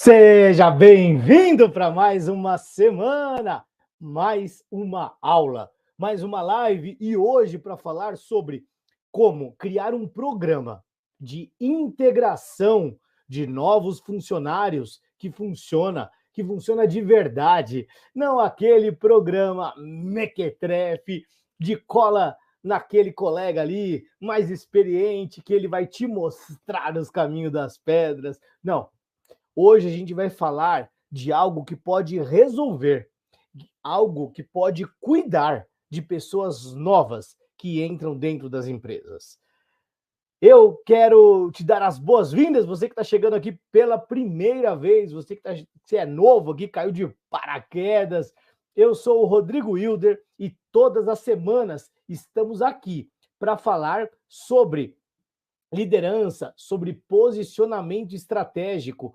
Seja bem-vindo para mais uma semana, mais uma aula, mais uma live e hoje para falar sobre como criar um programa de integração de novos funcionários que funciona de verdade, não aquele programa mequetrefe de cola naquele colega ali mais experiente que ele vai te mostrar os caminhos das pedras. Não. Hoje a gente vai falar de algo que pode resolver, algo que pode cuidar de pessoas novas que entram dentro das empresas. Eu quero te dar as boas-vindas, você que está chegando aqui pela primeira vez, você é novo aqui, caiu de paraquedas. Eu sou o Rodrigo Hilder e todas as semanas estamos aqui para falar sobre liderança, sobre posicionamento estratégico,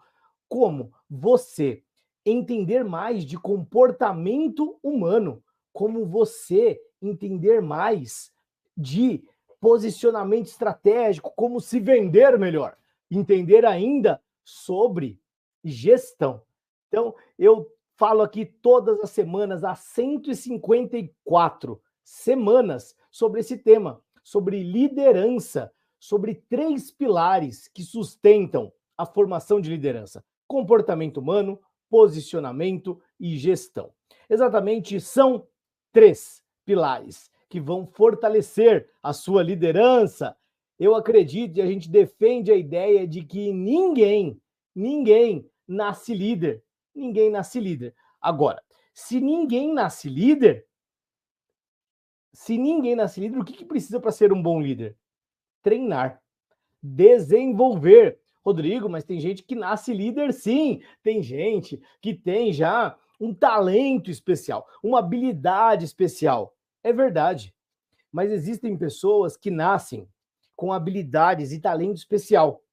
como você entender mais de comportamento humano, como você entender mais de posicionamento estratégico, como se vender melhor, entender ainda sobre gestão. Então, eu falo aqui todas as semanas, há 154 semanas, sobre esse tema, sobre liderança, sobre 3 pilares que sustentam a formação de liderança: comportamento humano, posicionamento e gestão. Exatamente, são 3 pilares que vão fortalecer a sua liderança. Eu acredito e a gente defende a ideia de que ninguém nasce líder. Ninguém nasce líder. Agora, se ninguém nasce líder, o que precisa para ser um bom líder? Treinar, desenvolver. Rodrigo, mas tem gente que nasce líder, sim. Tem gente que tem já um talento especial, uma habilidade especial. É verdade. Mas existem pessoas que nascem com habilidades e talento especial,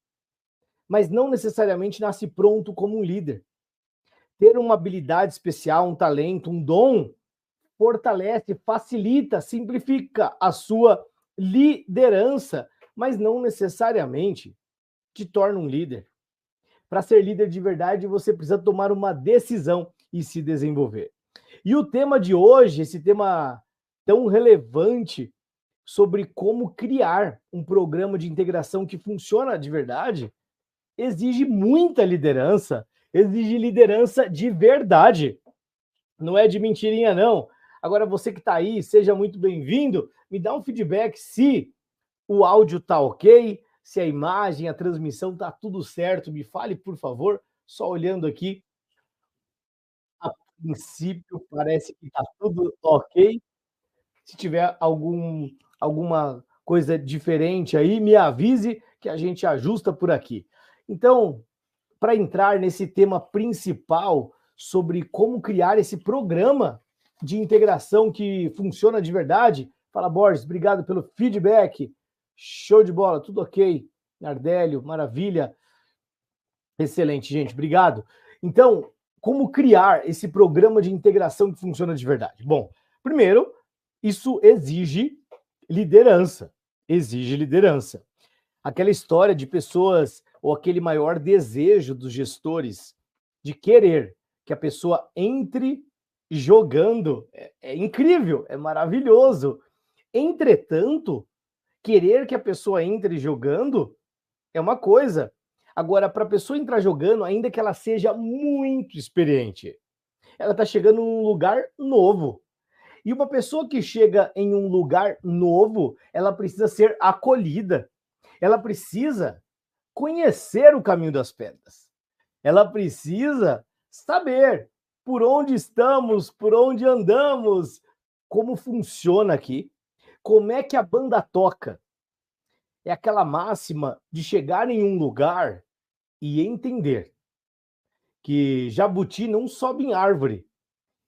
mas não necessariamente nasce pronto como um líder. Ter uma habilidade especial, um talento, um dom, fortalece, facilita, simplifica a sua liderança, mas não necessariamente te torna um líder. Para ser líder de verdade, você precisa tomar uma decisão e se desenvolver. E o tema de hoje, esse tema tão relevante sobre como criar um programa de integração que funciona de verdade, exige muita liderança, exige liderança de verdade. Não é de mentirinha, não. Agora, você que está aí, seja muito bem-vindo. Me dá um feedback se o áudio está ok, se a imagem, a transmissão está tudo certo. Me fale, por favor. Só olhando aqui, a princípio parece que está tudo ok. Se tiver alguma coisa diferente aí, me avise que a gente ajusta por aqui. Então, para entrar nesse tema principal sobre como criar esse programa de integração que funciona de verdade. Fala, Borges, obrigado pelo feedback. Show de bola, tudo ok. Nardélio, maravilha. Excelente, gente, obrigado. Então, como criar esse programa de integração que funciona de verdade? Bom, primeiro, isso exige liderança. Exige liderança. Aquela história de pessoas, ou aquele maior desejo dos gestores de querer que a pessoa entre jogando, é incrível, é maravilhoso. Entretanto, querer que a pessoa entre jogando é uma coisa. Agora, para a pessoa entrar jogando, ainda que ela seja muito experiente, ela está chegando num lugar novo. E uma pessoa que chega em um lugar novo, ela precisa ser acolhida. Ela precisa conhecer o caminho das pedras. Ela precisa saber por onde estamos, por onde andamos, como funciona aqui, como é que a banda toca. É aquela máxima de chegar em um lugar e entender que jabuti não sobe em árvore.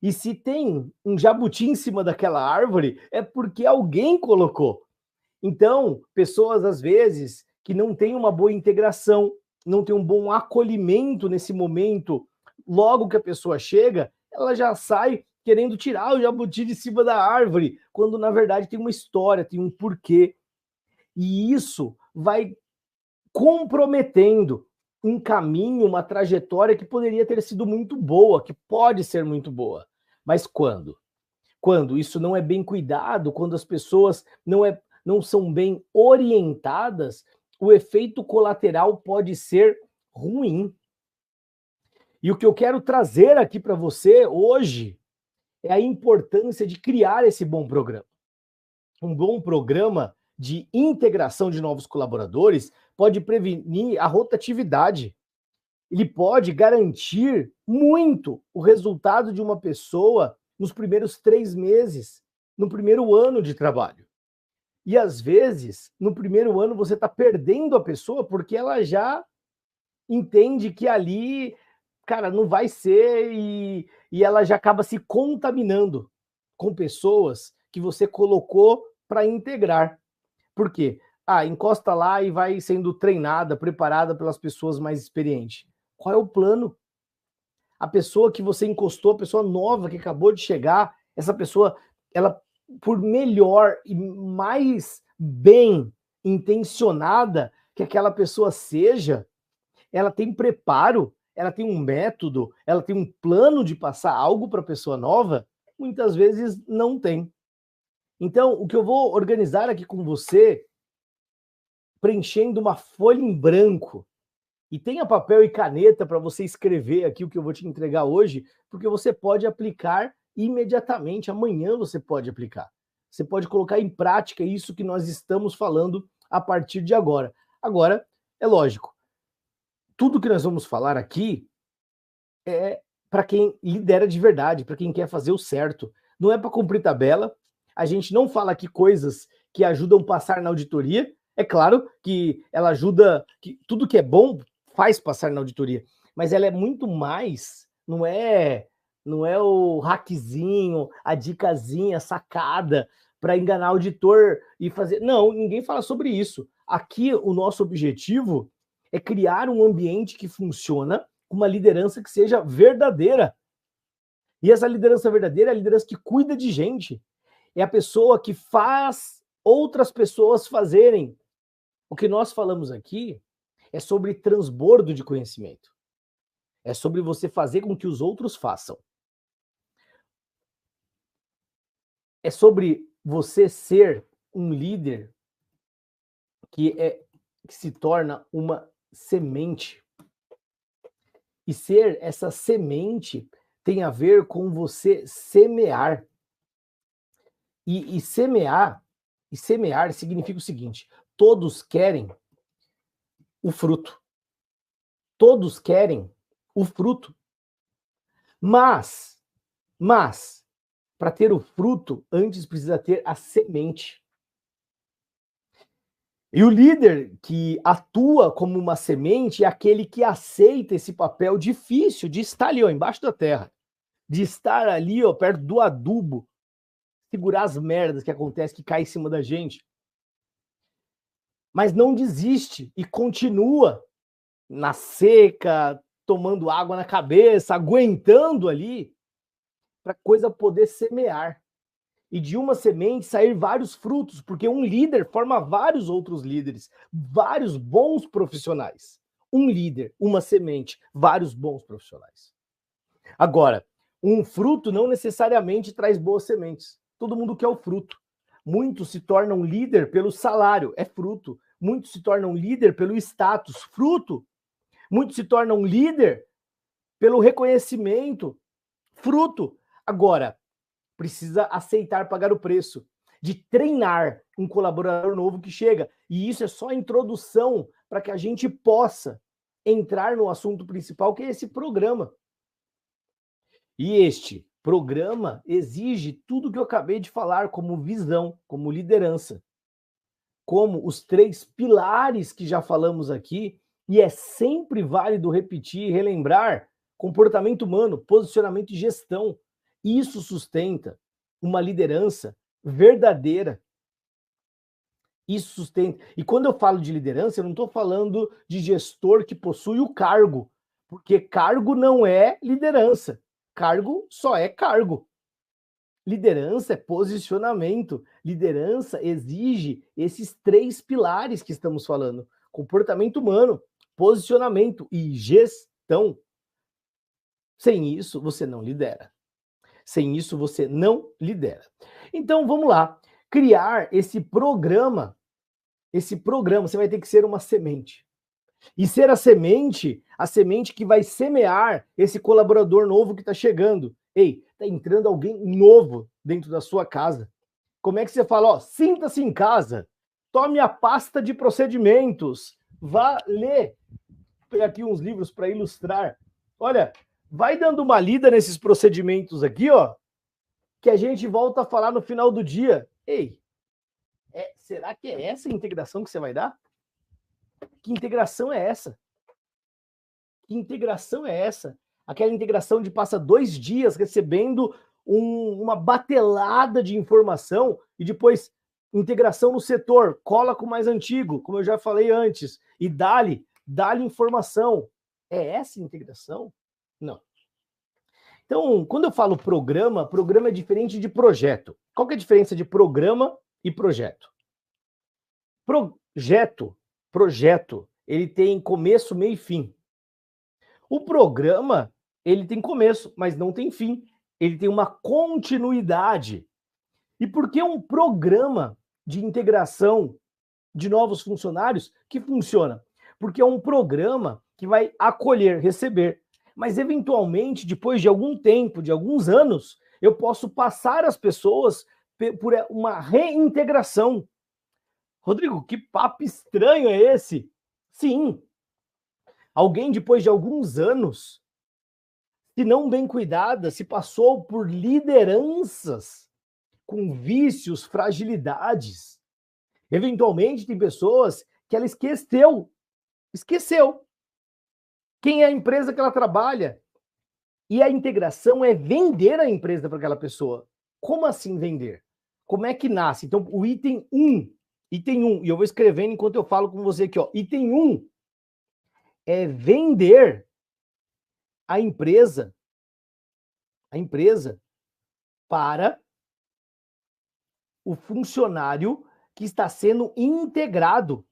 E se tem um jabuti em cima daquela árvore, é porque alguém colocou. Então, pessoas, às vezes, que não têm uma boa integração, não têm um bom acolhimento nesse momento, logo que a pessoa chega, ela já sai querendo tirar o jabuti de cima da árvore, quando, na verdade, tem uma história, tem um porquê. E isso vai comprometendo um caminho, uma trajetória que poderia ter sido muito boa, que pode ser muito boa. Mas quando? Quando isso não é bem cuidado, quando as pessoas não são bem orientadas, o efeito colateral pode ser ruim. E o que eu quero trazer aqui para você hoje é a importância de criar esse bom programa. Um bom programa de integração de novos colaboradores pode prevenir a rotatividade. Ele pode garantir muito o resultado de uma pessoa nos primeiros 3 meses, no primeiro ano de trabalho. E às vezes, no primeiro ano, você está perdendo a pessoa porque ela já entende que ali, cara, não vai ser e ela já acaba se contaminando com pessoas que você colocou para integrar. Por quê? Encosta lá e vai sendo treinada, preparada pelas pessoas mais experientes. Qual é o plano? A pessoa que você encostou, a pessoa nova que acabou de chegar, essa pessoa, ela, por melhor e mais bem intencionada que aquela pessoa seja, ela tem preparo, ela tem um método, ela tem um plano de passar algo para a pessoa nova, muitas vezes não tem. Então, o que eu vou organizar aqui com você, preenchendo uma folha em branco, e tenha papel e caneta para você escrever aqui o que eu vou te entregar hoje, porque você pode aplicar imediatamente, amanhã você pode aplicar. Você pode colocar em prática isso que nós estamos falando a partir de agora. Agora, é lógico, tudo que nós vamos falar aqui é para quem lidera de verdade, para quem quer fazer o certo. Não é para cumprir tabela. A gente não fala aqui coisas que ajudam a passar na auditoria. É claro que ela ajuda, que tudo que é bom faz passar na auditoria, mas ela é muito mais, não é o hackzinho, a dicasinha, a sacada para enganar o auditor e fazer. Não, ninguém fala sobre isso. Aqui o nosso objetivo é criar um ambiente que funciona, uma liderança que seja verdadeira. E essa liderança verdadeira é a liderança que cuida de gente. É a pessoa que faz outras pessoas fazerem. O que nós falamos aqui é sobre transbordo de conhecimento. É sobre você fazer com que os outros façam. É sobre você ser um líder que se torna uma semente. E ser essa semente tem a ver com você semear. E semear significa o seguinte: todos querem o fruto. Todos querem o fruto. Mas, para ter o fruto, antes precisa ter a semente. E o líder que atua como uma semente é aquele que aceita esse papel difícil de estar ali, ó, embaixo da terra, de estar ali, ó, perto do adubo, segurar as merdas que acontecem, que caem em cima da gente. Mas não desiste e continua na seca, tomando água na cabeça, aguentando ali, para a coisa poder semear. E de uma semente sair vários frutos, porque um líder forma vários outros líderes, vários bons profissionais. Um líder, uma semente, vários bons profissionais. Agora, um fruto não necessariamente traz boas sementes. Todo mundo quer o fruto. Muitos se tornam líder pelo salário, é fruto. Muitos se tornam líder pelo status, fruto. Muitos se tornam líder pelo reconhecimento, fruto. Agora, precisa aceitar pagar o preço de treinar um colaborador novo que chega. E isso é só a introdução para que a gente possa entrar no assunto principal, que é esse programa. E este programa exige tudo que eu acabei de falar, como visão, como liderança, como os 3 pilares que já falamos aqui, e é sempre válido repetir e relembrar: comportamento humano, posicionamento e gestão. Isso sustenta uma liderança verdadeira. Isso sustenta. E quando eu falo de liderança, eu não estou falando de gestor que possui o cargo, porque cargo não é liderança. Cargo só é cargo. Liderança é posicionamento. Liderança exige esses 3 pilares que estamos falando: comportamento humano, posicionamento e gestão. Sem isso, você não lidera. Sem isso, você não lidera. Então, vamos lá. Criar esse programa, você vai ter que ser uma semente. E ser a semente que vai semear esse colaborador novo que está chegando. Ei, está entrando alguém novo dentro da sua casa. Como é que você fala? Ó, sinta-se em casa, tome a pasta de procedimentos, vá ler. Vou pegar aqui uns livros para ilustrar. Olha, vai dando uma lida nesses procedimentos aqui, ó, que a gente volta a falar no final do dia. Ei, será que é essa a integração que você vai dar? Que integração é essa? Que integração é essa? Aquela integração de passa 2 dias recebendo uma batelada de informação e depois integração no setor, cola com o mais antigo, como eu já falei antes, e dá-lhe informação. É essa integração? Não. Então, quando eu falo programa é diferente de projeto. Qual que é a diferença de programa e projeto? Projeto, ele tem começo, meio e fim. O programa, ele tem começo, mas não tem fim. Ele tem uma continuidade. E por que um programa de integração de novos funcionários que funciona? Porque é um programa que vai acolher, receber. Mas, eventualmente, depois de algum tempo, de alguns anos, eu posso passar as pessoas por uma reintegração. Rodrigo, que papo estranho é esse? Sim. Alguém, depois de alguns anos, se não bem cuidada, se passou por lideranças com vícios, fragilidades. Eventualmente, tem pessoas que ela esqueceu quem é a empresa que ela trabalha. E a integração é vender a empresa para aquela pessoa. Como assim vender? Como é que nasce? Então, o item 1, e eu vou escrevendo enquanto eu falo com você aqui, ó. Item 1 é vender a empresa para o funcionário que está sendo integrado.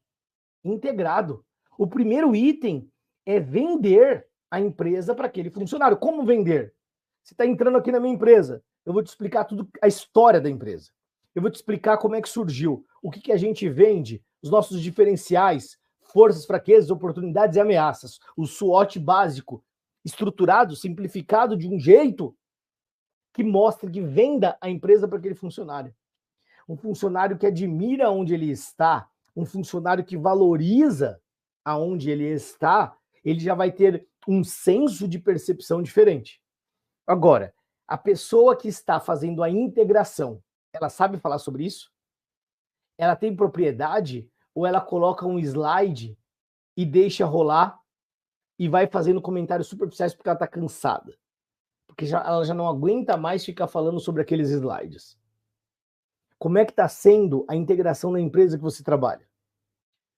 O primeiro item é vender a empresa para aquele funcionário. Como vender? Você está entrando aqui na minha empresa, eu vou te explicar tudo, a história da empresa. Eu vou te explicar como é que surgiu, o que a gente vende, os nossos diferenciais, forças, fraquezas, oportunidades e ameaças. O SWOT básico, estruturado, simplificado de um jeito que mostre, que venda a empresa para aquele funcionário. Um funcionário que admira onde ele está, um funcionário que valoriza aonde ele está, ele já vai ter um senso de percepção diferente. Agora, a pessoa que está fazendo a integração, ela sabe falar sobre isso? Ela tem propriedade? Ou ela coloca um slide e deixa rolar e vai fazendo comentários superficiais porque ela está cansada? Porque ela já não aguenta mais ficar falando sobre aqueles slides. Como é que está sendo a integração na empresa que você trabalha?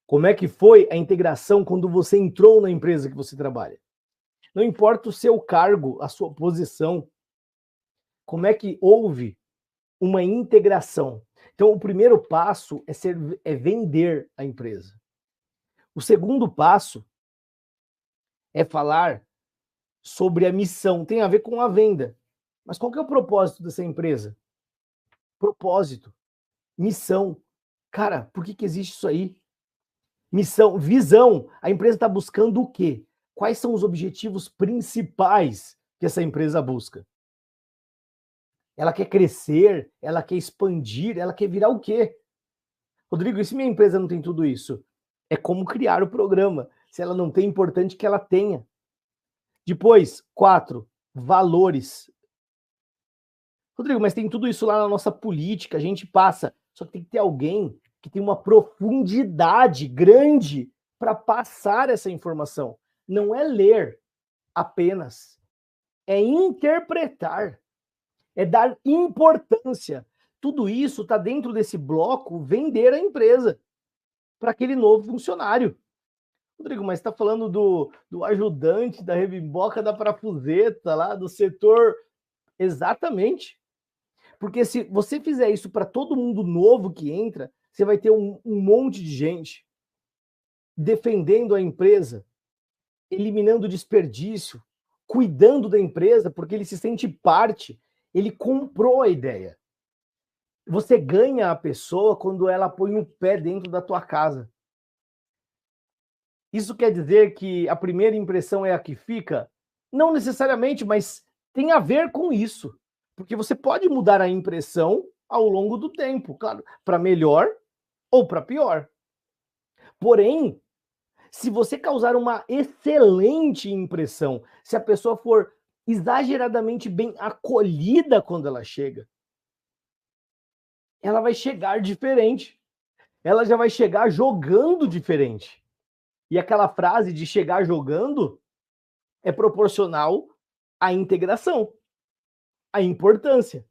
Como é que foi a integração quando você entrou na empresa que você trabalha? Não importa o seu cargo, a sua posição. Como é que houve uma integração? Então, o primeiro passo é vender a empresa. O segundo passo é falar sobre a missão. Tem a ver com a venda. Mas qual que é o propósito dessa empresa? Propósito, missão. Cara, por que existe isso aí? Missão, visão. A empresa está buscando o quê? Quais são os objetivos principais que essa empresa busca? Ela quer crescer, ela quer expandir, ela quer virar o quê? Rodrigo, e se minha empresa não tem tudo isso? É como criar o programa. Se ela não tem, é importante que ela tenha. Depois, 4, valores. Rodrigo, mas tem tudo isso lá na nossa política, a gente passa. Só que tem que ter alguém que tem uma profundidade grande para passar essa informação. Não é ler apenas, é interpretar, é dar importância. Tudo isso está dentro desse bloco vender a empresa para aquele novo funcionário. Rodrigo, mas está falando do ajudante, da rebimboca, da parafuseta lá, do setor. Exatamente. Porque se você fizer isso para todo mundo novo que entra, você vai ter um monte de gente defendendo a empresa eliminando desperdício, cuidando da empresa, porque ele se sente parte, ele comprou a ideia. Você ganha a pessoa quando ela põe o pé dentro da tua casa. Isso quer dizer que a primeira impressão é a que fica? Não necessariamente, mas tem a ver com isso. Porque você pode mudar a impressão ao longo do tempo, claro, para melhor ou para pior. Porém, se você causar uma excelente impressão, se a pessoa for exageradamente bem acolhida quando ela chega, ela vai chegar diferente. Ela já vai chegar jogando diferente. E aquela frase de chegar jogando é proporcional à integração, à importância.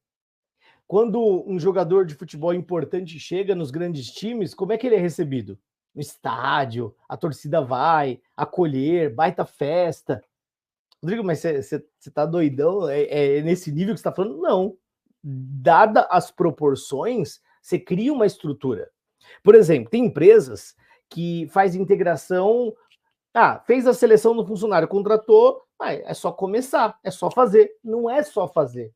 Quando um jogador de futebol importante chega nos grandes times, como é que ele é recebido? No estádio, a torcida vai acolher, baita festa. Rodrigo, mas você tá doidão? É nesse nível que você tá falando? Não. Dada as proporções, você cria uma estrutura. Por exemplo, tem empresas que faz integração. Fez a seleção do funcionário, contratou, é só começar, é só fazer. Não é só fazer.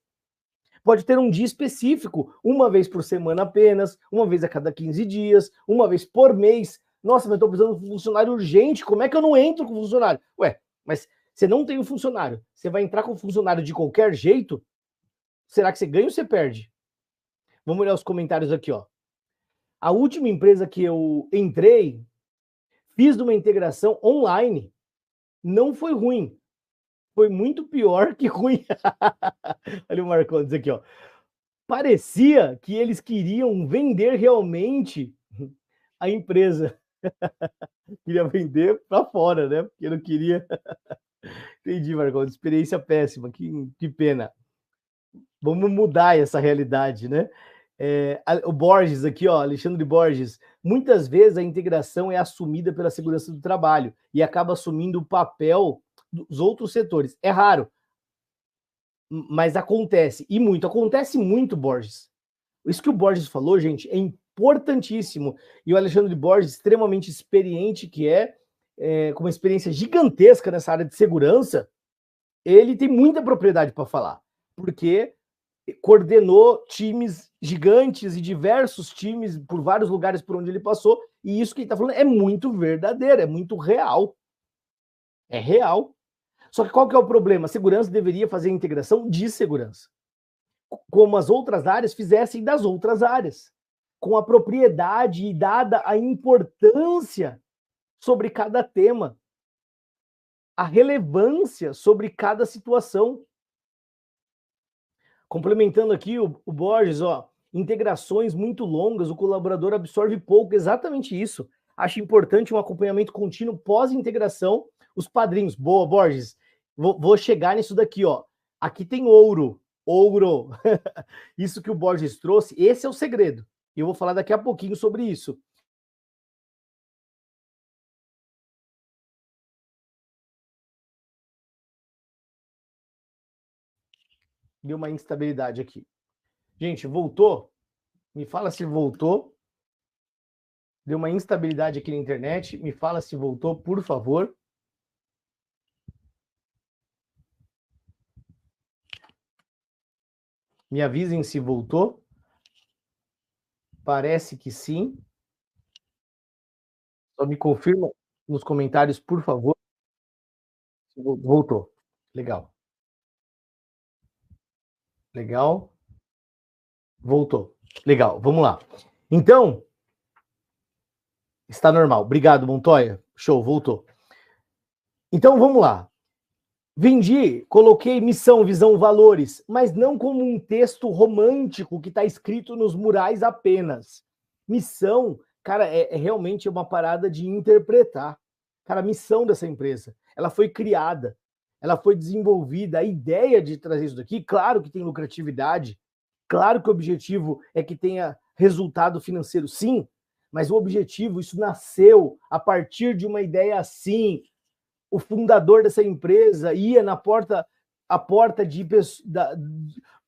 Pode ter um dia específico, uma vez por semana apenas, uma vez a cada 15 dias, uma vez por mês. Nossa, mas eu estou precisando de um funcionário urgente, como é que eu não entro com o funcionário? Ué, mas você não tem um funcionário, você vai entrar com o funcionário de qualquer jeito? Será que você ganha ou você perde? Vamos olhar os comentários aqui, ó. A última empresa que eu entrei, fiz uma integração online, não foi ruim, foi muito pior que ruim. Olha o Marcondes aqui, ó. Parecia que eles queriam vender realmente a empresa. Queria vender para fora, né? Porque não queria. Entendi, Marcondes. Experiência péssima. Que pena. Vamos mudar essa realidade, né? O Borges aqui, ó, Alexandre Borges. Muitas vezes a integração é assumida pela segurança do trabalho e acaba assumindo o papel dos outros setores. É raro, mas acontece. E muito. Acontece muito, Borges. Isso que o Borges falou, gente, é importantíssimo. E o Alexandre Borges, extremamente experiente que com uma experiência gigantesca nessa área de segurança, ele tem muita propriedade para falar, porque coordenou times gigantes e diversos times por vários lugares por onde ele passou, e isso que ele está falando é muito verdadeiro, é muito real. É real. Só que qual que é o problema? A segurança deveria fazer a integração de segurança, como as outras áreas fizessem das outras áreas, com a propriedade e dada a importância sobre cada tema, a relevância sobre cada situação. Complementando aqui o Borges, ó, integrações muito longas, o colaborador absorve pouco, exatamente isso. Acho importante um acompanhamento contínuo pós-integração, os padrinhos. Boa, Borges. Vou chegar nisso daqui, ó. Aqui tem ouro. Isso que o Borges trouxe, esse é o segredo. E eu vou falar daqui a pouquinho sobre isso. Deu uma instabilidade aqui. Gente, voltou? Me fala se voltou. Deu uma instabilidade aqui na internet. Me fala se voltou, por favor. Me avisem se voltou. Parece que sim. Só me confirma nos comentários, por favor. Voltou. Legal. Legal. Voltou. Legal. Vamos lá. Então, está normal. Obrigado, Montoya. Show, voltou. Então, vamos lá. Vendi, coloquei missão, visão, valores, mas não como um texto romântico que está escrito nos murais apenas. Missão, cara, é realmente uma parada de interpretar. Cara, a missão dessa empresa, ela foi criada, ela foi desenvolvida, a ideia de trazer isso daqui, claro que tem lucratividade, claro que o objetivo é que tenha resultado financeiro, sim, mas o objetivo, isso nasceu a partir de uma ideia assim. O fundador dessa empresa ia à porta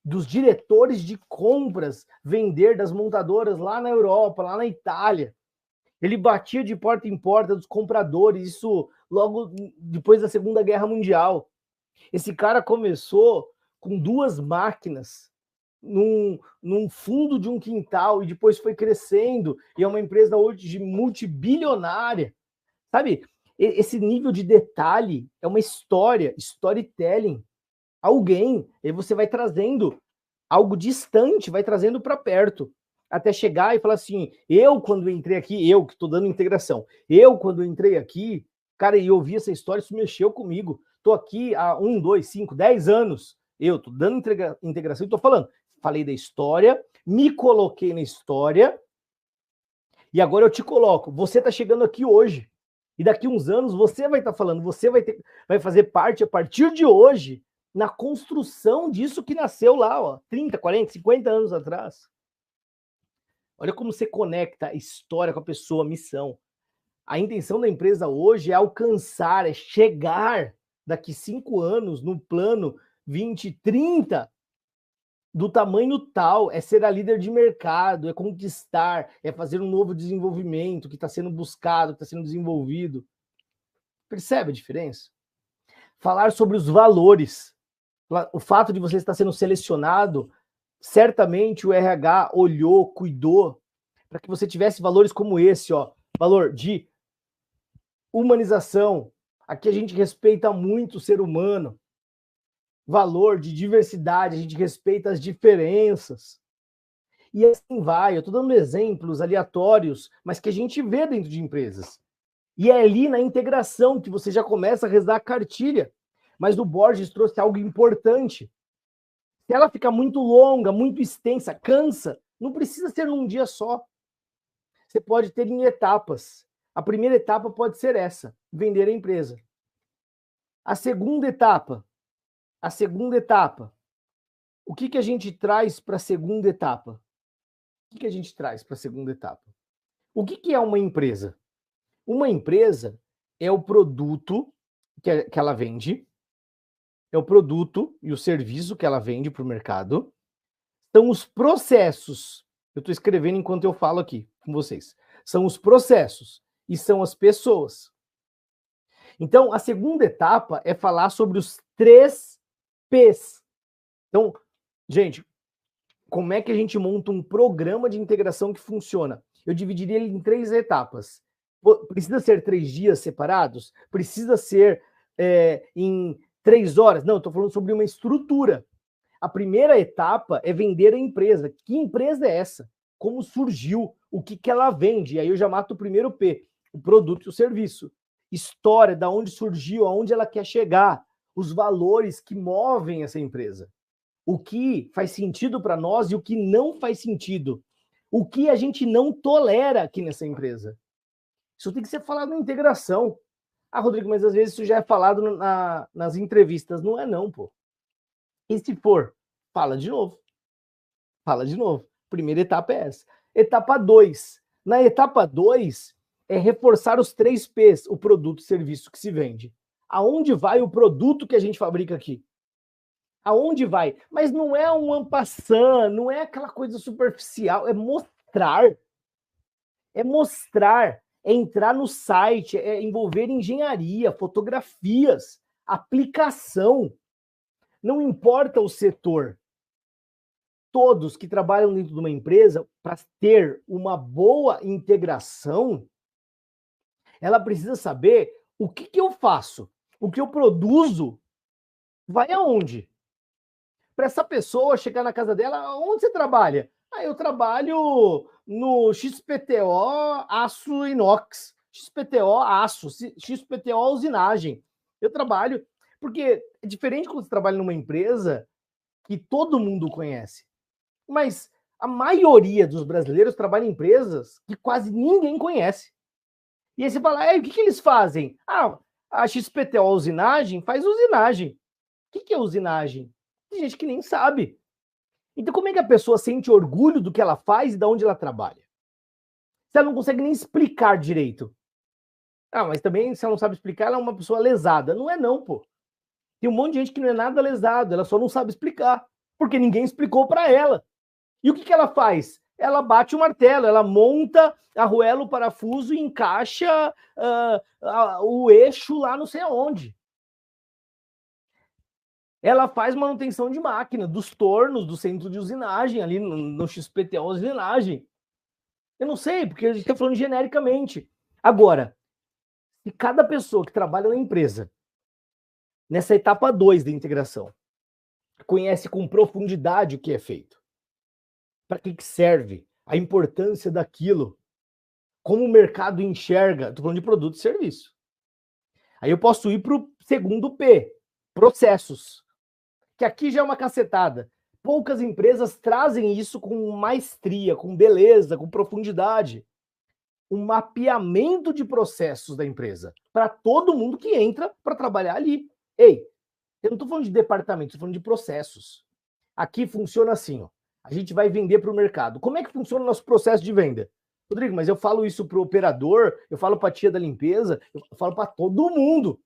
dos diretores de compras vender das montadoras lá na Europa, lá na Itália. Ele batia de porta em porta dos compradores, isso logo depois da Segunda Guerra Mundial. Esse cara começou com 2 máquinas num fundo de um quintal e depois foi crescendo e é uma empresa hoje multibilionária. Sabe, esse nível de detalhe é uma história, storytelling. Alguém, e você vai trazendo algo distante, vai trazendo para perto, até chegar e falar assim, eu quando entrei aqui, eu que estou dando integração, eu quando entrei aqui, cara, e ouvi essa história, isso mexeu comigo. Estou aqui há 1, 2, 5, 10 anos, eu estou dando integração e estou falando. Falei da história, me coloquei na história, e agora eu te coloco. Você está chegando aqui hoje, e daqui uns anos você vai estar falando, você vai fazer parte, a partir de hoje, na construção disso que nasceu lá, ó, 30, 40, 50 anos atrás. Olha como você conecta a história com a pessoa, a missão. A intenção da empresa hoje é alcançar, é chegar daqui 5 anos no plano 2030 do tamanho tal, é ser a líder de mercado, é conquistar, é fazer um novo desenvolvimento que está sendo buscado, que está sendo desenvolvido. Percebe a diferença? Falar sobre os valores. O fato de você estar sendo selecionado, certamente o RH olhou, cuidou, para que você tivesse valores como esse, ó, valor de humanização. Aqui a gente respeita muito o ser humano. Valor de diversidade, a gente respeita as diferenças. E assim vai, eu estou dando exemplos aleatórios, mas que a gente vê dentro de empresas. E é ali na integração que você já começa a rezar a cartilha. Mas o Borges trouxe algo importante. Se ela ficar muito longa, muito extensa, cansa, não precisa ser num dia só. Você pode ter em etapas. A primeira etapa pode ser essa, vender a empresa. A segunda etapa, o que a gente traz para a segunda etapa? O que a gente traz para a segunda etapa? O que é uma empresa? Uma empresa é o produto que ela vende, é o produto e o serviço que ela vende para o mercado, são os processos. Eu estou escrevendo enquanto eu falo aqui com vocês. São os processos e são as pessoas. Então, a segunda etapa é falar sobre os 3 P's. Então, gente, como é que a gente monta um programa de integração que funciona? Eu dividiria ele em 3 etapas. Precisa ser 3 dias separados? Precisa ser em 3 horas? Não, estou falando sobre uma estrutura. A primeira etapa é vender a empresa. Que empresa é essa? Como surgiu? O que ela vende? E aí eu já mato o primeiro P, o produto e o serviço. História, da onde surgiu, aonde ela quer chegar, os valores que movem essa empresa. O que faz sentido para nós e o que não faz sentido. O que a gente não tolera aqui nessa empresa. Isso tem que ser falado na integração. Ah, Rodrigo, mas às vezes isso já é falado nas entrevistas. Não é não, pô. E se for, fala de novo. Fala de novo. Primeira etapa é essa. Etapa 2. Na etapa 2, é reforçar os 3 P's, o produto e serviço que se vende. Aonde vai o produto que a gente fabrica aqui? Aonde vai? Mas não é um en passant, não é aquela coisa superficial, é mostrar. É mostrar, é entrar no site, é envolver engenharia, fotografias, aplicação. Não importa o setor. Todos que trabalham dentro de uma empresa, para ter uma boa integração, ela precisa saber o que eu faço, o que eu produzo, vai aonde? Para essa pessoa chegar na casa dela, onde você trabalha? Ah, eu trabalho no XPTO Aço Inox, XPTO Aço, XPTO Usinagem. Eu trabalho, porque é diferente quando você trabalha numa empresa que todo mundo conhece. Mas a maioria dos brasileiros trabalha em empresas que quase ninguém conhece. E aí você fala, o que eles fazem? Ah, a XPTO Usinagem faz usinagem. O que é usinagem? Tem gente que nem sabe. Então como é que a pessoa sente orgulho do que ela faz e de onde ela trabalha? Se ela não consegue nem explicar direito. Ah, mas também se ela não sabe explicar, ela é uma pessoa lesada. Não é não, pô. Tem um monte de gente que não é nada lesado, ela só não sabe explicar, porque ninguém explicou para ela. E o que ela faz? ela bate o martelo, ela monta, arruela o parafuso e encaixa o eixo lá não sei aonde. Ela faz manutenção de máquina, dos tornos, do centro de usinagem, ali no XPTO usinagem. Eu não sei, porque a gente está falando genericamente. Agora, se cada pessoa que trabalha na empresa, nessa etapa 2 da integração, conhece com profundidade o que é feito, para que serve, a importância daquilo, como o mercado enxerga, estou falando de produto e serviço. Aí eu posso ir para o segundo P, processos, que aqui já é uma cacetada. Poucas empresas trazem isso com maestria, com beleza, com profundidade. Um mapeamento de processos da empresa para todo mundo que entra para trabalhar ali. Ei, eu não estou falando de departamento, estou falando de processos. Aqui funciona assim, ó. A gente vai vender para o mercado. Como é que funciona o nosso processo de venda? Rodrigo, mas eu falo isso para o operador, eu falo para a tia da limpeza, eu falo para todo mundo.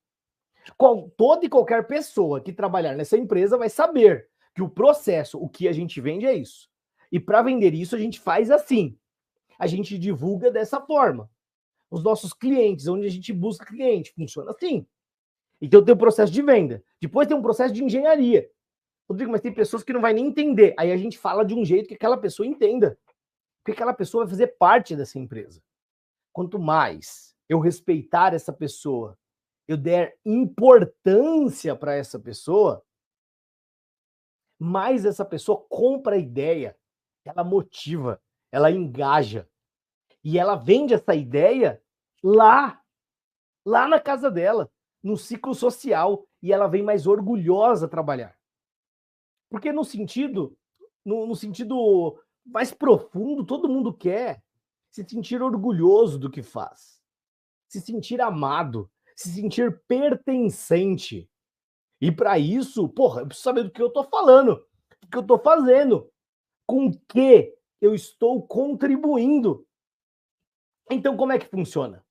Toda e qualquer pessoa que trabalhar nessa empresa vai saber que o processo, o que a gente vende é isso. E para vender isso, a gente faz assim. A gente divulga dessa forma. Os nossos clientes, onde a gente busca cliente, funciona assim. Então tem o processo de venda. Depois tem um processo de engenharia. Rodrigo, mas tem pessoas que não vai nem entender. Aí a gente fala de um jeito que aquela pessoa entenda. Porque aquela pessoa vai fazer parte dessa empresa. Quanto mais eu respeitar essa pessoa, eu der importância para essa pessoa, mais essa pessoa compra a ideia, ela motiva, ela engaja. E ela vende essa ideia lá na casa dela, no ciclo social, e ela vem mais orgulhosa trabalhar. Porque no sentido mais profundo, todo mundo quer se sentir orgulhoso do que faz, se sentir amado, se sentir pertencente. E para isso, porra, eu preciso saber do que eu estou falando, do que eu estou fazendo, com o que eu estou contribuindo. Então, como é que funciona?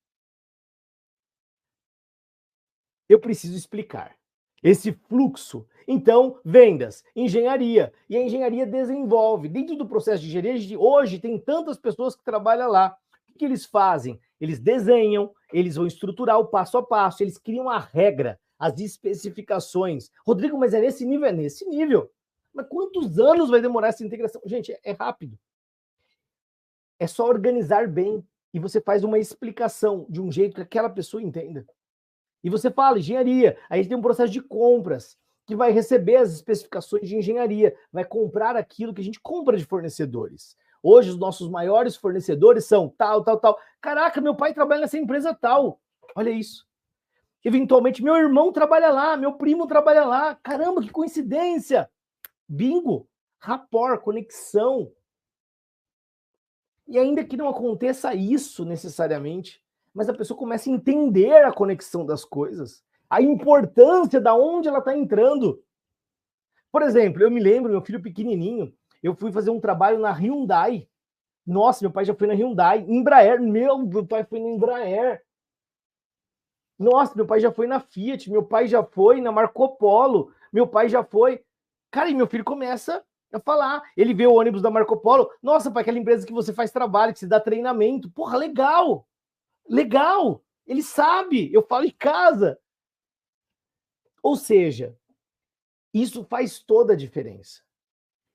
Eu preciso explicar esse fluxo. Então, vendas, engenharia. E a engenharia desenvolve. Dentro do processo de engenharia, hoje tem tantas pessoas que trabalham lá. O que eles fazem? Eles desenham, eles vão estruturar o passo a passo, eles criam a regra, as especificações. Rodrigo, mas é nesse nível? É nesse nível. Mas quantos anos vai demorar essa integração? Gente, é rápido. É só organizar bem e você faz uma explicação de um jeito que aquela pessoa entenda. E você fala engenharia, aí a gente tem um processo de compras, que vai receber as especificações de engenharia, vai comprar aquilo que a gente compra de fornecedores. Hoje, os nossos maiores fornecedores são tal, tal, tal. Caraca, meu pai trabalha nessa empresa tal. Olha isso. Eventualmente, meu irmão trabalha lá, meu primo trabalha lá. Caramba, que coincidência. Bingo. Rapport, conexão. E ainda que não aconteça isso necessariamente, mas a pessoa começa a entender a conexão das coisas, a importância da onde ela está entrando. Por exemplo, eu me lembro, meu filho pequenininho, eu fui fazer um trabalho na Hyundai. Nossa, meu pai já foi na Hyundai. Embraer, meu pai foi na Embraer. Nossa, meu pai já foi na Fiat, meu pai já foi na Marco Polo, meu pai já foi. Cara, e meu filho começa a falar. Ele vê o ônibus da Marco Polo. Nossa, pai, aquela empresa que você faz trabalho, que você dá treinamento. Porra, legal! Legal! Ele sabe, eu falo em casa. Ou seja, isso faz toda a diferença.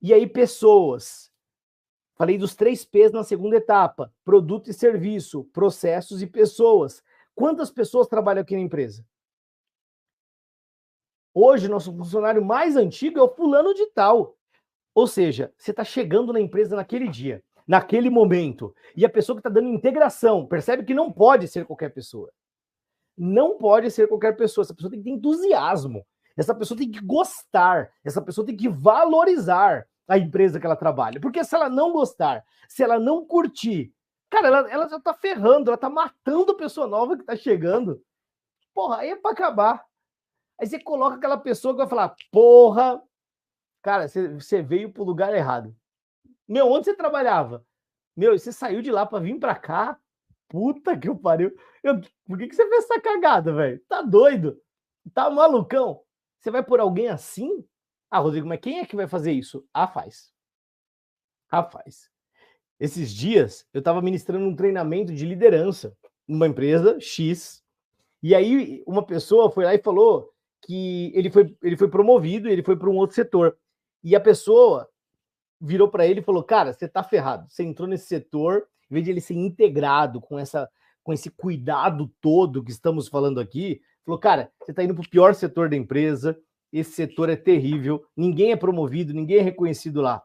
E aí, pessoas. Falei dos 3 P's na segunda etapa: produto e serviço, processos e pessoas. Quantas pessoas trabalham aqui na empresa? Hoje, nosso funcionário mais antigo é o fulano de tal. Ou seja, você está chegando na empresa naquele dia, naquele momento, e a pessoa que está dando integração percebe que não pode ser qualquer pessoa. Não pode ser qualquer pessoa. Essa pessoa tem que ter entusiasmo. Essa pessoa tem que gostar. Essa pessoa tem que valorizar a empresa que ela trabalha. Porque se ela não gostar, se ela não curtir, cara, ela já tá ferrando, ela tá matando a pessoa nova que tá chegando. Porra, aí é pra acabar. Aí você coloca aquela pessoa que vai falar, porra, cara, você veio pro lugar errado. Meu, onde você trabalhava? Meu, você saiu de lá pra vir pra cá? Puta que pariu. Por que você fez essa cagada, velho? Tá doido? Tá malucão? Você vai por alguém assim? Ah, Rodrigo, mas quem é que vai fazer isso? Ah, faz. Ah, faz. Esses dias eu estava ministrando um treinamento de liderança numa empresa X, e aí uma pessoa foi lá e falou que ele foi promovido, ele foi para um outro setor. E a pessoa virou para ele e falou: cara, você tá ferrado, você entrou nesse setor, em vez de ele ser integrado com esse cuidado todo que estamos falando aqui, falou: cara, você tá indo para o pior setor da empresa, esse setor é terrível, ninguém é promovido, ninguém é reconhecido lá.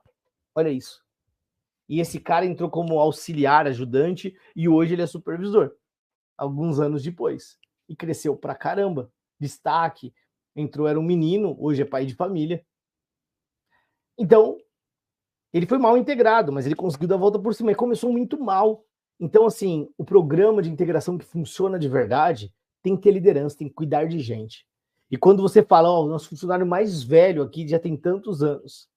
Olha isso. E esse cara entrou como auxiliar, ajudante, e hoje ele é supervisor, alguns anos depois. E cresceu pra caramba. Destaque, entrou, era um menino, hoje é pai de família. Então, ele foi mal integrado, mas ele conseguiu dar a volta por cima e começou muito mal. Então, assim, o programa de integração que funciona de verdade tem que ter liderança, tem que cuidar de gente. E quando você fala, ó, o nosso funcionário mais velho aqui já tem tantos anos,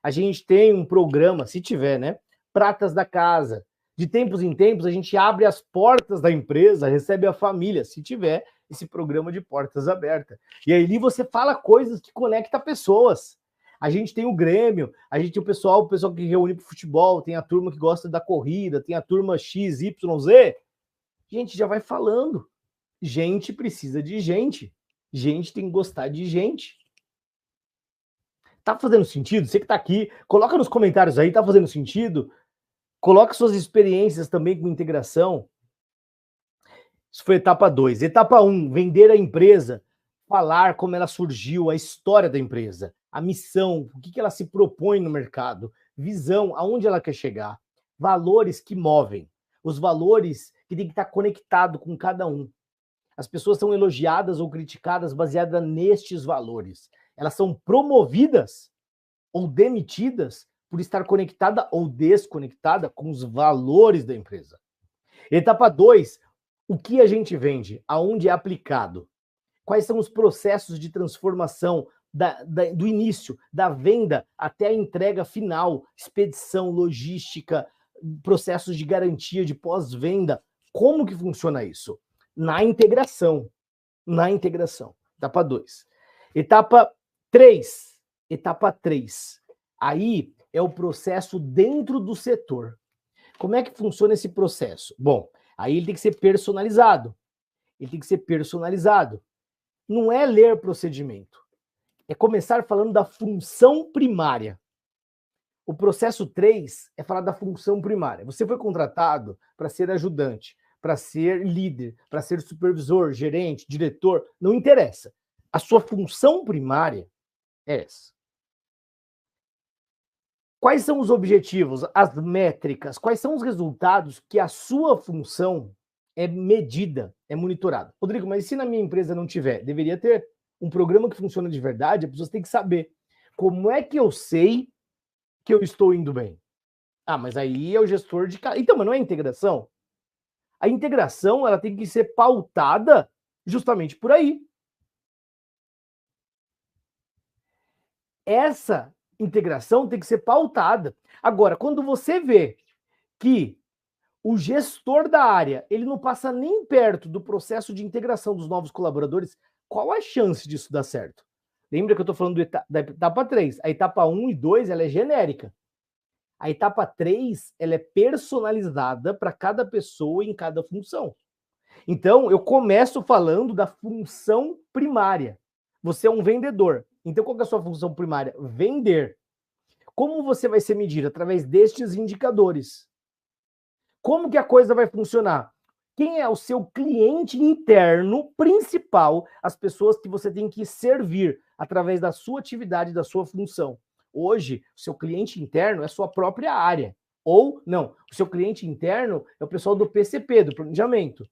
a gente tem um programa, se tiver, né? Pratas da Casa. De tempos em tempos, a gente abre as portas da empresa, recebe a família, se tiver esse programa de portas abertas. E aí você fala coisas que conectam pessoas. A gente tem o Grêmio, a gente tem o pessoal que reúne para o futebol, tem a turma que gosta da corrida, tem a turma X, Y, Z. Gente, já vai falando. Gente precisa de gente. Gente tem que gostar de gente. Tá fazendo sentido? Você que tá aqui, coloca nos comentários aí, tá fazendo sentido? Coloca suas experiências também com integração. Isso foi etapa 2. Etapa 1, vender a empresa, falar como ela surgiu, a história da empresa, a missão, o que ela se propõe no mercado, visão, aonde ela quer chegar, valores que movem, os valores que tem que estar conectado com cada um. As pessoas são elogiadas ou criticadas baseadas nestes valores. Elas são promovidas ou demitidas por estar conectada ou desconectada com os valores da empresa. Etapa 2, o que a gente vende, aonde é aplicado, quais são os processos de transformação do início, da venda até a entrega final, expedição, logística, processos de garantia de pós-venda, como que funciona isso? Na integração. Etapa 2. Etapa 3. Aí é o processo dentro do setor. Como é que funciona esse processo? Bom, aí ele tem que ser personalizado. Não é ler procedimento. É começar falando da função primária. O processo 3 é falar da função primária. Você foi contratado para ser ajudante, para ser líder, para ser supervisor, gerente, diretor, não interessa. A sua função primária é essa. Quais são os objetivos, as métricas, quais são os resultados que a sua função é medida, é monitorada? Rodrigo, mas se na minha empresa não tiver? Deveria ter um programa que funciona de verdade, as pessoas têm que saber como é que eu sei que eu estou indo bem. Ah, mas aí é o gestor de... Então, mas não é integração? A integração, ela tem que ser pautada justamente por aí. Essa integração tem que ser pautada. Agora, quando você vê que o gestor da área, ele não passa nem perto do processo de integração dos novos colaboradores, qual a chance disso dar certo? Lembra que eu estou falando da etapa 3. A etapa 1 e 2, ela é genérica. A etapa 3, ela é personalizada para cada pessoa em cada função. Então, eu começo falando da função primária. Você é um vendedor. Então, qual é a sua função primária? Vender. Como você vai ser medido? Através destes indicadores. Como que a coisa vai funcionar? Quem é o seu cliente interno principal, as pessoas que você tem que servir através da sua atividade, da sua função? Hoje, o seu cliente interno é a sua própria área. Ou, não, o seu cliente interno é o pessoal do PCP, do planejamento.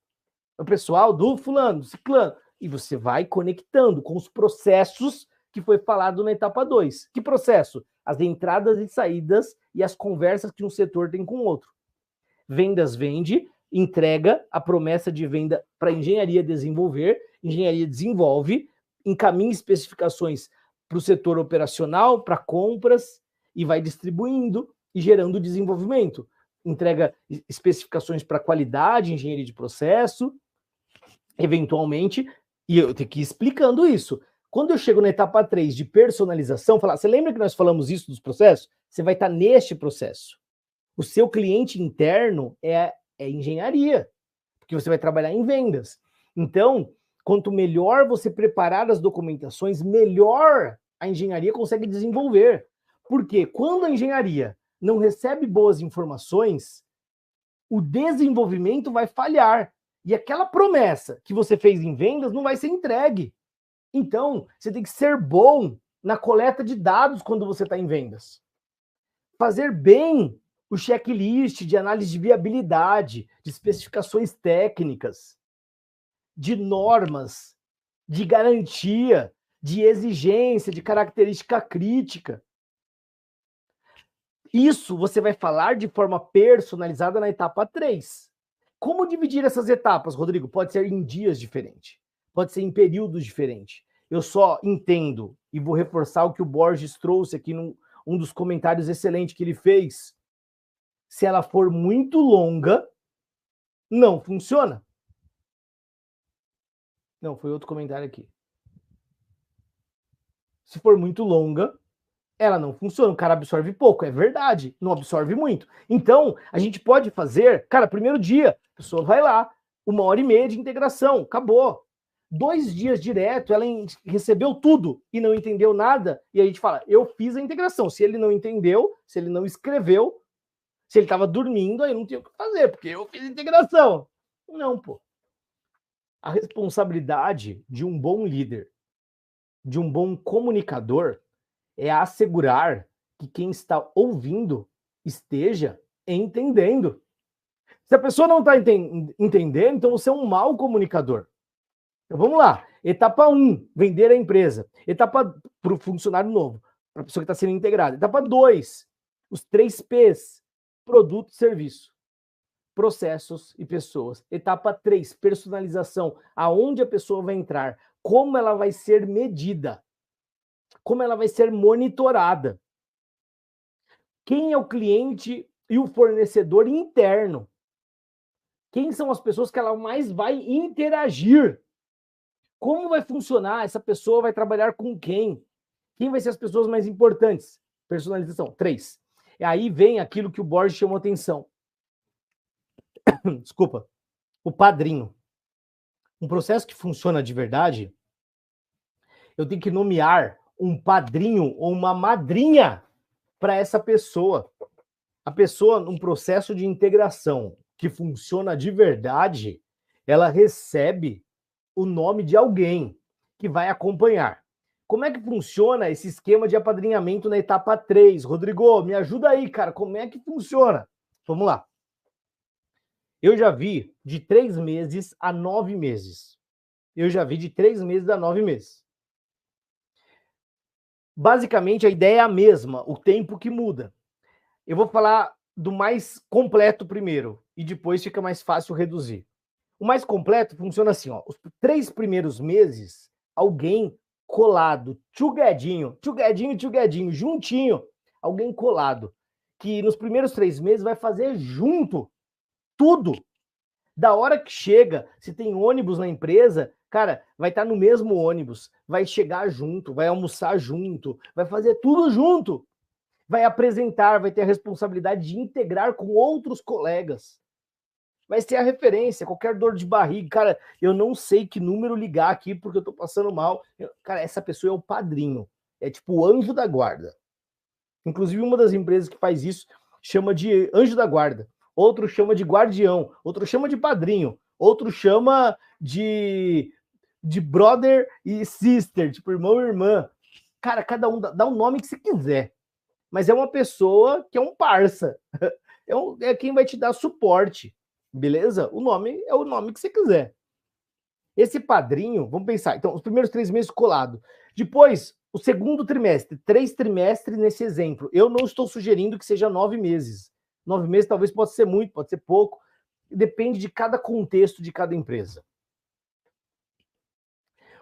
É o pessoal do fulano, do ciclano. E você vai conectando com os processos que foi falado na etapa 2. Que processo? As entradas e saídas e as conversas que um setor tem com o outro. Vendas vende, entrega a promessa de venda para engenharia desenvolver, engenharia desenvolve, encaminha especificações para o setor operacional, para compras, e vai distribuindo e gerando desenvolvimento. Entrega especificações para qualidade, engenharia de processo, eventualmente, e eu tenho que ir explicando isso. Quando eu chego na etapa 3 de personalização, falar, você lembra que nós falamos isso dos processos? Você vai estar neste processo. O seu cliente interno é engenharia, porque você vai trabalhar em vendas. Então, quanto melhor você preparar as documentações, melhor a engenharia consegue desenvolver. Porque quando a engenharia não recebe boas informações, o desenvolvimento vai falhar. E aquela promessa que você fez em vendas não vai ser entregue. Então, você tem que ser bom na coleta de dados quando você está em vendas. Fazer bem o checklist de análise de viabilidade, de especificações técnicas, de normas, de garantia, de exigência, de característica crítica. Isso você vai falar de forma personalizada na etapa 3. Como dividir essas etapas, Rodrigo? Pode ser em dias diferentes, pode ser em períodos diferentes. Eu só entendo e vou reforçar o que o Borges trouxe aqui num dos comentários excelentes que ele fez. Se ela for muito longa, não funciona. Não, foi outro comentário aqui. Se for muito longa, ela não funciona. O cara absorve pouco, é verdade, não absorve muito. Então, a gente pode fazer, cara, primeiro dia, a pessoa vai lá, 1h30 de integração, acabou. 2 dias direto, ela recebeu tudo e não entendeu nada, e a gente fala, eu fiz a integração. Se ele não entendeu, se ele não escreveu, se ele estava dormindo, aí não tinha o que fazer, porque eu fiz a integração. Não, pô. A responsabilidade de um bom líder, de um bom comunicador, é assegurar que quem está ouvindo esteja entendendo. Se a pessoa não está entendendo, então você é um mau comunicador. Então vamos lá. Etapa 1, vender a empresa. Etapa para o funcionário novo, para a pessoa que está sendo integrada. Etapa 2, os 3 P's: produto, serviço, processos e pessoas. Etapa 3, personalização. Aonde a pessoa vai entrar, como ela vai ser medida, como ela vai ser monitorada. Quem é o cliente e o fornecedor interno? Quem são as pessoas que ela mais vai interagir? Como vai funcionar? Essa pessoa vai trabalhar com quem? Quem vai ser as pessoas mais importantes? Personalização. 3. E aí vem aquilo que o Borges chamou atenção. Desculpa. O padrinho. Um processo que funciona de verdade, eu tenho que nomear um padrinho ou uma madrinha para essa pessoa. A pessoa, num processo de integração que funciona de verdade, ela recebe o nome de alguém que vai acompanhar. Como é que funciona esse esquema de apadrinhamento na etapa 3? Rodrigo, me ajuda aí, cara. Como é que funciona? Vamos lá. Eu já vi de 3 meses a 9 meses. Eu já vi de 3 meses a 9 meses. Basicamente, a ideia é a mesma, o tempo que muda. Eu vou falar do mais completo primeiro, e depois fica mais fácil reduzir. O mais completo funciona assim, ó. Os 3 primeiros meses, alguém colado, tchuguedinho, juntinho, alguém colado, que nos primeiros 3 meses vai fazer junto tudo. Da hora que chega, se tem ônibus na empresa, cara, vai estar no mesmo ônibus, vai chegar junto, vai almoçar junto, vai fazer tudo junto. Vai apresentar, vai ter a responsabilidade de integrar com outros colegas. Vai ser a referência, qualquer dor de barriga. Cara, eu não sei que número ligar aqui porque eu tô passando mal. Cara, essa pessoa é o padrinho. É tipo o anjo da guarda. Inclusive, uma das empresas que faz isso chama de anjo da guarda. Outro chama de guardião. Outro chama de padrinho. Outro chama de brother e sister, tipo irmão e irmã. Cara, cada um dá o nome que você quiser. Mas é uma pessoa que é um parça. É quem vai te dar suporte. Beleza? O nome é o nome que você quiser. Esse padrinho, vamos pensar, então, os primeiros 3 meses colado. Depois, o segundo trimestre, 3 trimestres nesse exemplo. Eu não estou sugerindo que seja 9 meses. 9 meses talvez possa ser muito, pode ser pouco. Depende de cada contexto de cada empresa.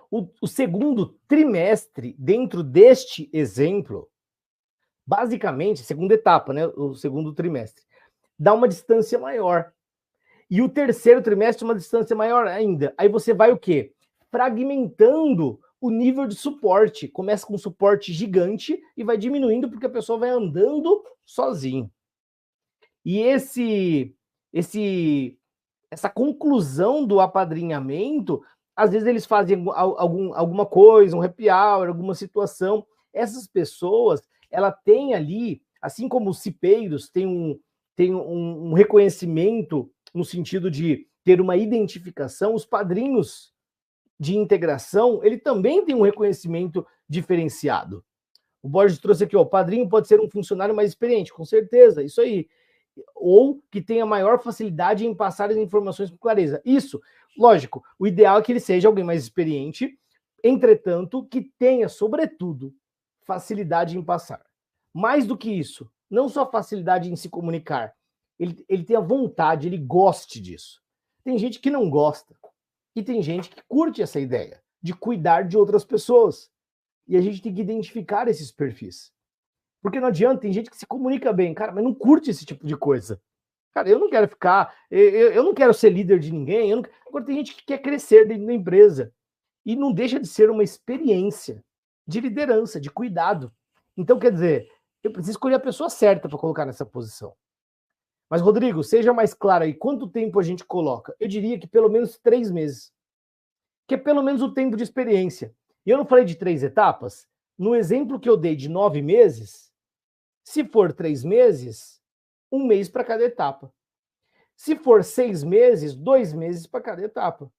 O segundo trimestre, dentro deste exemplo, basicamente, segunda etapa, né? O segundo trimestre, dá uma distância maior. E o terceiro trimestre, uma distância maior ainda. Aí você vai o quê? Fragmentando o nível de suporte. Começa com um suporte gigante e vai diminuindo porque a pessoa vai andando sozinho. E essa conclusão do apadrinhamento, às vezes eles fazem alguma coisa, um happy hour, alguma situação. Essas pessoas, ela tem ali, assim como os cipeiros tem um reconhecimento no sentido de ter uma identificação, os padrinhos de integração, ele também tem um reconhecimento diferenciado. O Borges trouxe aqui, ó, o padrinho pode ser um funcionário mais experiente, com certeza, isso aí. Ou que tenha maior facilidade em passar as informações com clareza. Isso, lógico, o ideal é que ele seja alguém mais experiente, entretanto, que tenha, sobretudo, facilidade em passar. Mais do que isso, não só facilidade em se comunicar, ele tem a vontade, ele goste disso. Tem gente que não gosta, e tem gente que curte essa ideia de cuidar de outras pessoas. E a gente tem que identificar esses perfis. Porque não adianta, tem gente que se comunica bem, cara, mas não curte esse tipo de coisa. Cara, eu não quero ficar, eu não quero ser líder de ninguém. Agora tem gente que quer crescer dentro da empresa. E não deixa de ser uma experiência de liderança, de cuidado. Então, quer dizer, eu preciso escolher a pessoa certa para colocar nessa posição. Mas, Rodrigo, seja mais claro aí, quanto tempo a gente coloca? Eu diria que pelo menos 3 meses. Que é pelo menos o tempo de experiência. E eu não falei de 3 etapas? No exemplo que eu dei de 9 meses, se for 3 meses, 1 mês para cada etapa. Se for 6 meses, 2 meses para cada etapa.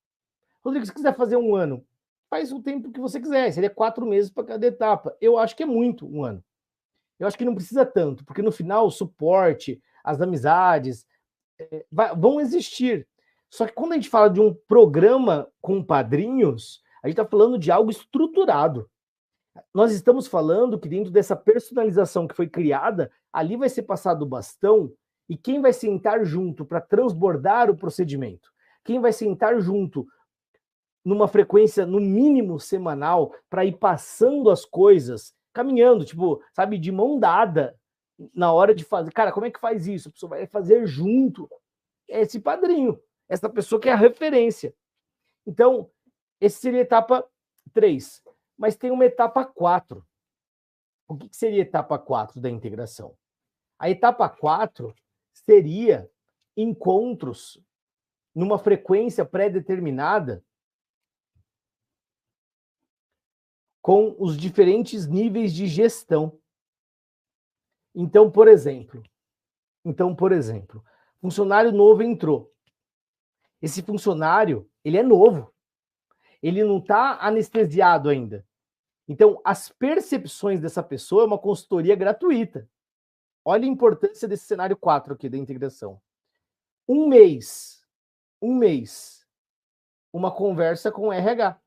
Rodrigo, se quiser fazer 1 ano, faz o tempo que você quiser. Seria 4 meses para cada etapa. Eu acho que é muito 1 ano. Eu acho que não precisa tanto, porque no final o suporte, as amizades vão existir. Só que quando a gente fala de um programa com padrinhos, a gente está falando de algo estruturado. Nós estamos falando que dentro dessa personalização que foi criada, ali vai ser passado o bastão e quem vai sentar junto para transbordar o procedimento? Quem vai sentar junto numa frequência, no mínimo, semanal, para ir passando as coisas, caminhando, tipo, sabe, de mão dada, na hora de fazer. Cara, como é que faz isso? A pessoa vai fazer junto. É esse padrinho, essa pessoa que é a referência. Então, esse seria a etapa 3. Mas tem uma etapa 4. O que seria a etapa 4 da integração? A etapa 4 seria encontros numa frequência pré-determinada com os diferentes níveis de gestão. Então, por exemplo, funcionário novo entrou. Esse funcionário, ele é novo. Ele não está anestesiado ainda. Então, as percepções dessa pessoa é uma consultoria gratuita. Olha a importância desse cenário 4 aqui da integração. 1 mês, uma conversa com o RH.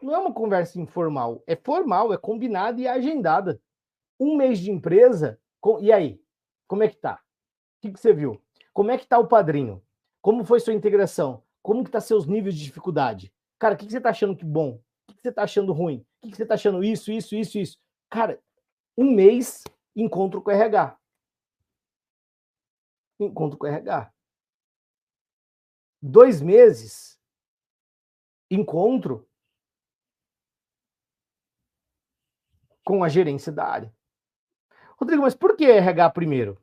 Não é uma conversa informal, é formal, é combinada e agendada. 1 mês de empresa, e aí? Como é que tá? O que você viu? Como é que tá o padrinho? Como foi sua integração? Como que tá seus níveis de dificuldade? Cara, o que você tá achando que bom? O que você tá achando ruim? O que você tá achando isso? Cara, 1 mês, encontro com o RH. Encontro com o RH. 2 meses, encontro com a gerência da área. Rodrigo, mas por que RH primeiro?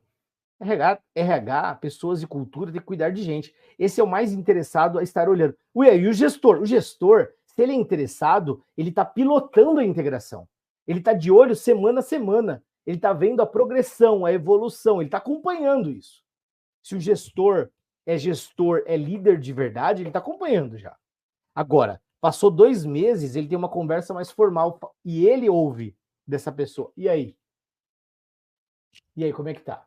RH, pessoas e cultura, tem que cuidar de gente. Esse é o mais interessado a estar olhando. E o gestor? O gestor, se ele é interessado, ele está pilotando a integração. Ele está de olho semana a semana. Ele está vendo a progressão, a evolução, ele está acompanhando isso. Se o gestor, é líder de verdade, ele está acompanhando já. Agora, passou 2 meses, ele tem uma conversa mais formal e ele ouve dessa pessoa. E aí? E aí, como é que tá?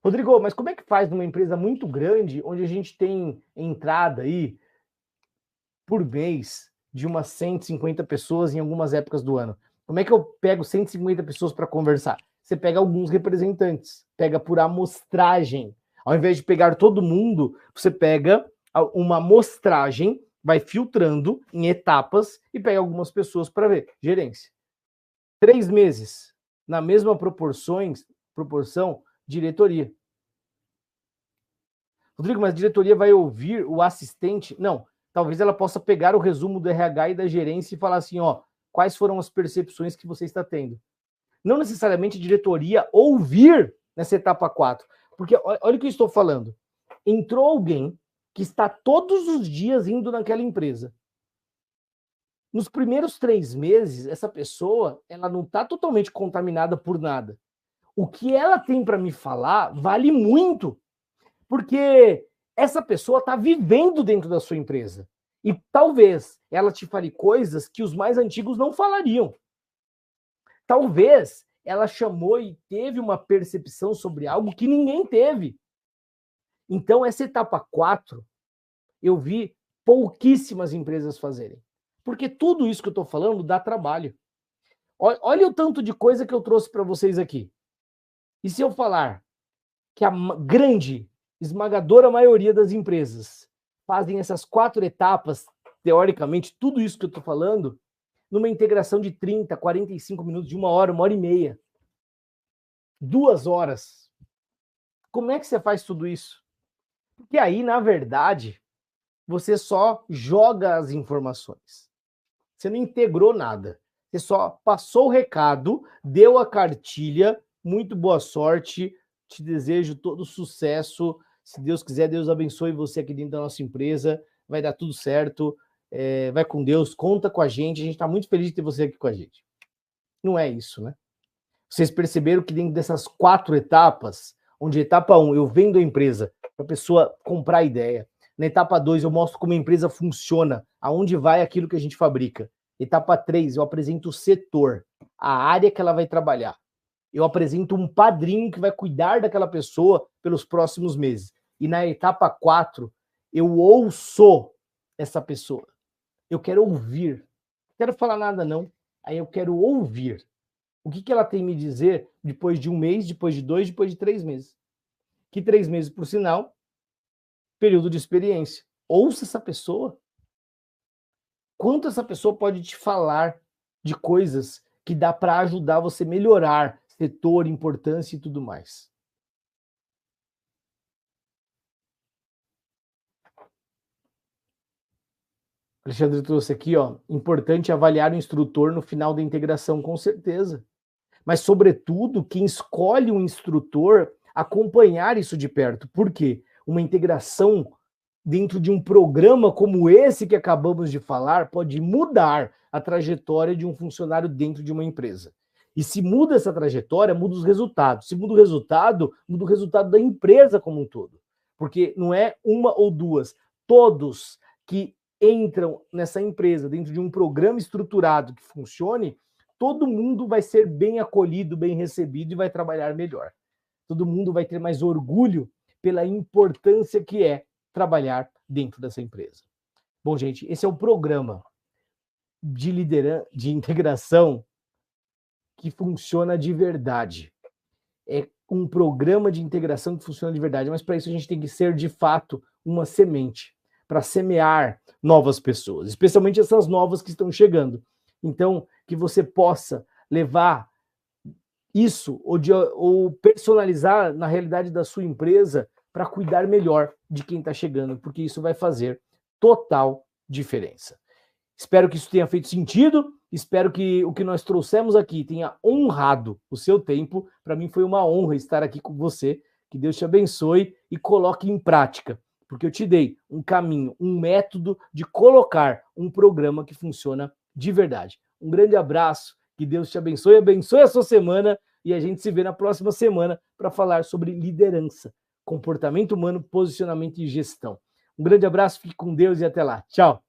Rodrigo, mas como é que faz numa empresa muito grande, onde a gente tem entrada aí por mês de umas 150 pessoas em algumas épocas do ano? Como é que eu pego 150 pessoas para conversar? Você pega alguns representantes, pega por amostragem. Ao invés de pegar todo mundo, você pega uma amostragem, vai filtrando em etapas e pega algumas pessoas para ver. Gerência. 3 meses, na mesma proporção, diretoria. Rodrigo, mas a diretoria vai ouvir o assistente? Não, talvez ela possa pegar o resumo do RH e da gerência e falar assim, ó, quais foram as percepções que você está tendo. Não necessariamente a diretoria ouvir nessa etapa 4. Porque olha o que eu estou falando. Entrou alguém que está todos os dias indo naquela empresa. Nos primeiros 3 meses, essa pessoa ela não está totalmente contaminada por nada. O que ela tem para me falar vale muito, porque essa pessoa está vivendo dentro da sua empresa. E talvez ela te fale coisas que os mais antigos não falariam. Talvez ela chamou e teve uma percepção sobre algo que ninguém teve. Então, essa etapa 4, eu vi pouquíssimas empresas fazerem. Porque tudo isso que eu estou falando dá trabalho. Olha o tanto de coisa que eu trouxe para vocês aqui. E se eu falar que a grande, esmagadora maioria das empresas fazem essas 4 etapas, teoricamente, tudo isso que eu estou falando, numa integração de 30, 45 minutos, de 1 hora, 1 hora e meia, 2 horas. Como é que você faz tudo isso? Porque aí, na verdade, você só joga as informações. Você não integrou nada. Você só passou o recado, deu a cartilha, muito boa sorte, te desejo todo sucesso. Se Deus quiser, Deus abençoe você aqui dentro da nossa empresa, vai dar tudo certo, vai com Deus, conta com a gente está muito feliz de ter você aqui com a gente. Não é isso, né? Vocês perceberam que dentro dessas 4 etapas, onde etapa 1 eu vendo a empresa para a pessoa comprar a ideia, na etapa 2 eu mostro como a empresa funciona, aonde vai aquilo que a gente fabrica. Etapa 3 eu apresento o setor, a área que ela vai trabalhar. Eu apresento um padrinho que vai cuidar daquela pessoa pelos próximos meses. E na etapa 4, eu ouço essa pessoa. Eu quero ouvir. Não quero falar nada, não. Aí eu quero ouvir. O que ela tem a me dizer depois de 1 mês, depois de 2, depois de 3 meses? Que 3 meses, por sinal, período de experiência. Ouça essa pessoa. Quanto essa pessoa pode te falar de coisas que dá para ajudar você a melhorar setor, importância e tudo mais. Alexandre trouxe aqui, ó, importante avaliar o instrutor no final da integração, com certeza. Mas, sobretudo, quem escolhe um instrutor, acompanhar isso de perto. Por quê? Uma integração dentro de um programa como esse que acabamos de falar pode mudar a trajetória de um funcionário dentro de uma empresa. E se muda essa trajetória, muda os resultados. Se muda o resultado da empresa como um todo. Porque não é uma ou duas. Todos que entram nessa empresa dentro de um programa estruturado que funcione, todo mundo vai ser bem acolhido, bem recebido e vai trabalhar melhor. Todo mundo vai ter mais orgulho pela importância que é trabalhar dentro dessa empresa. Bom, gente, esse é o programa de liderança, de integração que funciona de verdade. É um programa de integração que funciona de verdade, mas para isso a gente tem que ser, de fato, uma semente para semear novas pessoas, especialmente essas novas que estão chegando. Então, que você possa levar isso ou personalizar na realidade da sua empresa para cuidar melhor de quem está chegando, porque isso vai fazer total diferença. Espero que isso tenha feito sentido, espero que o que nós trouxemos aqui tenha honrado o seu tempo. Para mim foi uma honra estar aqui com você, que Deus te abençoe e coloque em prática, porque eu te dei um caminho, um método de colocar um programa que funciona de verdade. Um grande abraço, que Deus te abençoe, abençoe a sua semana e a gente se vê na próxima semana para falar sobre liderança, comportamento humano, posicionamento e gestão. Um grande abraço, fique com Deus e até lá. Tchau!